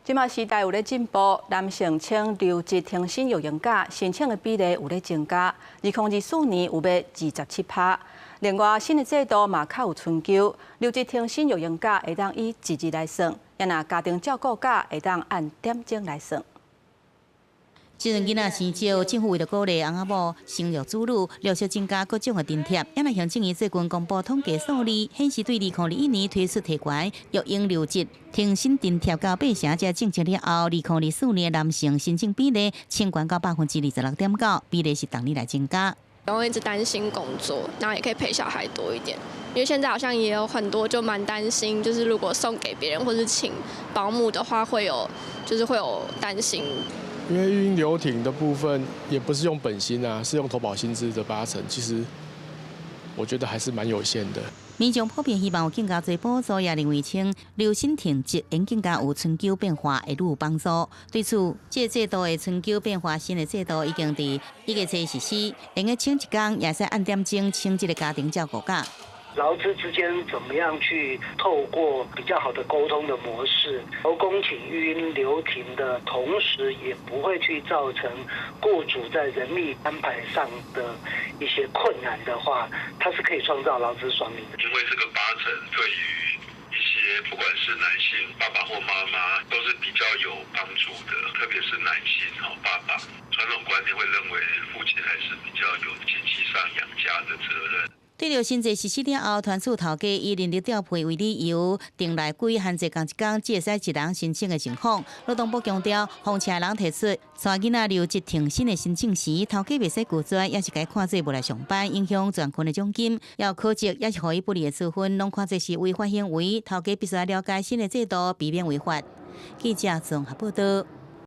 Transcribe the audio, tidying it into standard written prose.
即马时代有咧进步，男性请留职停薪育婴假申请的比例有咧增加，2024年有要27%。另外，新的制度嘛较有春秋，留职停薪育婴假会当以1日来算，也若家庭照顾假会当按点钟来算。 即阵囡仔生少，政府为了鼓励翁仔某生育子女，陆续增加各种的津贴。也若行政院最近公布统计数字，显示对2021年推出提悬育婴留职停薪津贴到8成才政策了后，2024年男性申请比例升悬到26.9%，比例是当日来增加。然后一直担心工作，然后也可以陪小孩多一点。因为现在好像也有很多就蛮担心，就是如果送给别人或是请保姆的话，会有担心。 因为育婴留停的部分也不是用本薪啊，是用投保薪资的8成，其实我觉得还是蛮有限的。民众普遍希望有更加多补助，也认为称留薪停职应更加有春秋变化，会愈有帮助。对此，这制度的春秋变化，新的制度已经伫1月1日实施，用个请一天也是按点钟请这个家庭照顾假。 劳资之间怎么样去透过比较好的沟通的模式，劳工请育婴留停的同时，也不会去造成雇主在人力安排上的一些困难的话，它是可以创造劳资双赢的。因为这个8成对于一些不管是男性爸爸或妈妈都是比较有帮助的，特别是男性爸爸，传统观念会认为父亲还是比较有经济上养家的责任。 对着新制实施了后，团署头家以人力调配为理由，定内规限制工一天只会使一人申请的情况。劳动部强调，逢车人提出带囡仔留职停薪的申请时，头家袂使拒绝，也是该看做无来上班，影响全群的奖金。要考绩，也是予伊不利的处分，拢看做是违法行为。头家必须要了解新的制度，避免违法。记者综合报道。